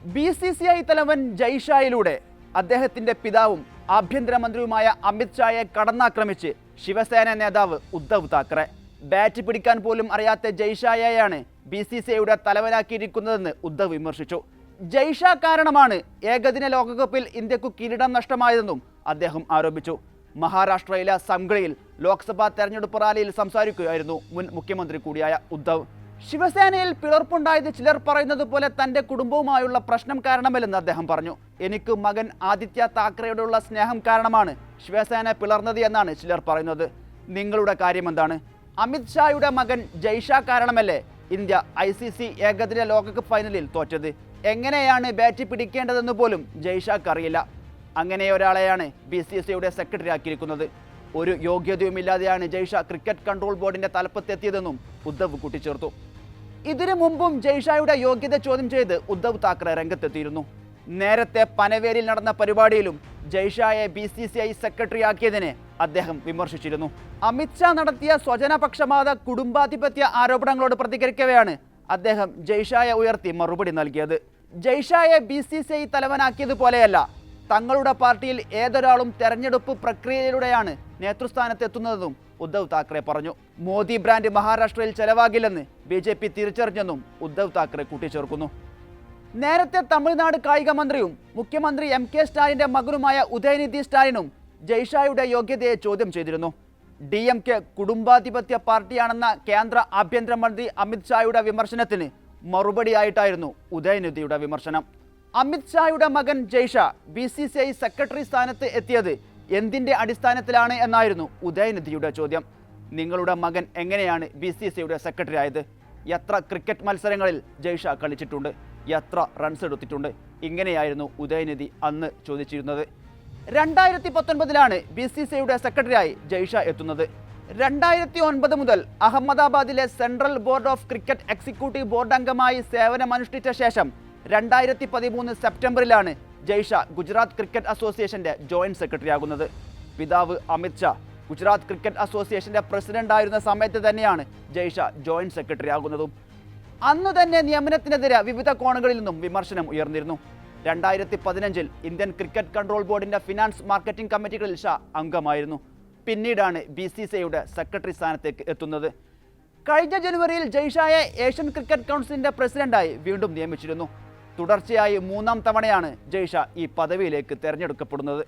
BCCI തലവൻ ജയ്ഷായിലൂടെ അദ്ദേഹത്തിന്റെ പിതാവും ആഭ്യന്തരമന്ത്രിയുമായ അമിത് ഷായെ കടന്നാക്രമിച്ച് ശിവസേന നേതാവ് ഉദ്ധവ് താക്കറെ. ബാറ്റ് പിടിക്കാൻ പോലും അറിയാത്ത ജയ്ഷായെയാണ് BCCIയുടെ തലവനാക്കിയിരിക്കുന്നതെന്ന് ഉദ്ധവ് വിമർശിച്ചു. ജയ്ഷാ കാരണമാണ് ഏകദിന ലോകകപ്പിൽ ഇന്ത്യക്കു കിരീടം നഷ്ടമായതെന്നും അദ്ദേഹം ആരോപിച്ചു. മഹാരാഷ്ട്രയിലെ സംഗ്രയിൽ ലോക്സഭാ തെരഞ്ഞെടുപ്പ് റാലിയിൽ സംസാരിക്കുകയായിരുന്നു മുൻ മുഖ്യമന്ത്രി കൂടിയായ ഉദ്ധവ്. ശിവസേനയിൽ പിളർപ്പുണ്ടായത് ചിലർ പറയുന്നത് പോലെ തൻ്റെ കുടുംബവുമായുള്ള പ്രശ്നം കാരണമല്ലെന്ന് അദ്ദേഹം പറഞ്ഞു. എനിക്ക് മകൻ ആദിത്യ താക്കറെയോടുള്ള സ്നേഹം കാരണമാണ് ശിവസേന പിളർന്നത് എന്നാണ് ചിലർ പറയുന്നത്. നിങ്ങളുടെ കാര്യം എന്താണ്? അമിത് ഷായുടെ മകൻ ജയ്ഷാ കാരണമല്ലേ ഇന്ത്യ ICC ഏകദിന ലോകകപ്പ് ഫൈനലിൽ തോറ്റത്? എങ്ങനെയാണ് ബാറ്റ് പിടിക്കേണ്ടതെന്ന് പോലും ജയ്ഷാക്ക് അറിയില്ല. അങ്ങനെ ഒരാളെയാണ് BCCIയുടെ സെക്രട്ടറി ആക്കിയിരിക്കുന്നത്. ഒരു യോഗ്യതയുമില്ലാതെയാണ് ജയ്ഷാ ക്രിക്കറ്റ് കൺട്രോൾ ബോർഡിന്റെ തലപ്പത്തെത്തിയതെന്നും ഉദ്ധവ് കൂട്ടിച്ചേർത്തു. ഇതിനു മുമ്പും ജയ്ഷായുടെ യോഗ്യത ചോദ്യം ചെയ്ത് ഉദ്ധവ് താക്കറെ രംഗത്തെത്തിയിരുന്നു. നേരത്തെ പനവേലിൽ നടന്ന പരിപാടിയിലും ജയ്ഷായെ BCCI സെക്രട്ടറി ആക്കിയതിനെ അദ്ദേഹം വിമർശിച്ചിരുന്നു. അമിത് ഷാ നടത്തിയ സ്വജനപക്ഷപാത കുടുംബാധിപത്യ ആരോപണങ്ങളോട് പ്രതികരിക്കവെയാണ് അദ്ദേഹം ജയ്ഷായെ ഉയർത്തി മറുപടി നൽകിയത്. ജയ്ഷായെ BCCI തലവനാക്കിയതുപോലെയല്ല, തങ്ങളുടെ പാർട്ടിയിൽ ഏതൊരാളും തെരഞ്ഞെടുപ്പ് പ്രക്രിയയിലൂടെയാണ് നേതൃസ്ഥാനത്തെത്തുന്നതെന്നും ഉദ്ധവ് താക്കറെ പറഞ്ഞു. മോദി ബ്രാൻഡ് മഹാരാഷ്ട്രയിൽ ചെലവാകില്ലെന്ന് BJP തിരിച്ചറിഞ്ഞെന്നും ഉദ്ധവ് താക്കറെ കൂട്ടിച്ചേർക്കുന്നു. നേരത്തെ തമിഴ്നാട് കായിക മന്ത്രിയും മുഖ്യമന്ത്രി MK സ്റ്റാലിൻ്റെ മകനുമായ ഉദയനിധി സ്റ്റാലിനും ജയ്ഷായുടെ യോഗ്യതയെ ചോദ്യം ചെയ്തിരുന്നു. DMK കുടുംബാധിപത്യ പാർട്ടിയാണെന്ന കേന്ദ്ര ആഭ്യന്തരമന്ത്രി അമിത് ഷായുടെ വിമർശനത്തിന് മറുപടിയായിട്ടായിരുന്നു ഉദയനിധിയുടെ വിമർശനം. അമിത് ഷായുടെ മകൻ ജയ്ഷാ BCCI സെക്രട്ടറി സ്ഥാനത്ത് എത്തിയത് എന്തിൻ്റെ അടിസ്ഥാനത്തിലാണ് എന്നായിരുന്നു ഉദയനിധിയുടെ ചോദ്യം. നിങ്ങളുടെ മകൻ എങ്ങനെയാണ് BCCIയുടെ സെക്രട്ടറി ആയത്? എത്ര ക്രിക്കറ്റ് മത്സരങ്ങളിൽ ജയ്ഷാ കളിച്ചിട്ടുണ്ട്? എത്ര റൺസ് എടുത്തിട്ടുണ്ട്? ഇങ്ങനെയായിരുന്നു ഉദയനിധി അന്ന് ചോദിച്ചിരുന്നത്. 2019 BCCIയുടെ സെക്രട്ടറിയായി ജയ്ഷാ എത്തുന്നത്. 2009 മുതൽ അഹമ്മദാബാദിലെ central board of cricket executive board അംഗമായി സേവനമനുഷ്ഠിച്ച ശേഷം 2013 സെപ്റ്റംബറിലാണ് ജയ്ഷാ ഗുജറാത്ത് ക്രിക്കറ്റ് അസോസിയേഷന്റെ ജോയിന്റ് സെക്രട്ടറി ആകുന്നത്. പിതാവ് അമിത് ഷാ ഗുജറാത്ത് ക്രിക്കറ്റ് അസോസിയേഷന്റെ പ്രസിഡന്റ് ആയിരുന്ന സമയത്ത് തന്നെയാണ് ജയ്ഷാ ജോയിന്റ് സെക്രട്ടറി ആകുന്നതും. അന്ന് തന്നെ നിയമനത്തിനെതിരെ വിവിധ കോണുകളിൽ നിന്നും വിമർശനം ഉയർന്നിരുന്നു. 2015 ഇന്ത്യൻ ക്രിക്കറ്റ് കൺട്രോൾ ബോർഡിന്റെ ഫിനാൻസ് മാർക്കറ്റിംഗ് കമ്മിറ്റികളിൽ ഷാ അംഗമായിരുന്നു. പിന്നീടാണ് BCCIയുടെ സെക്രട്ടറി സ്ഥാനത്തേക്ക് എത്തുന്നത്. കഴിഞ്ഞ ജനുവരിയിൽ ജയ്ഷായെ ഏഷ്യൻ ക്രിക്കറ്റ് കൗൺസിലിന്റെ പ്രസിഡന്റായി വീണ്ടും നിയമിച്ചിരുന്നു. തുടർച്ചയായി 3ാം തവണയാണ് ജയ്ഷാ ഈ പദവിയിലേക്ക് തെരഞ്ഞെടുക്കപ്പെടുന്നത്.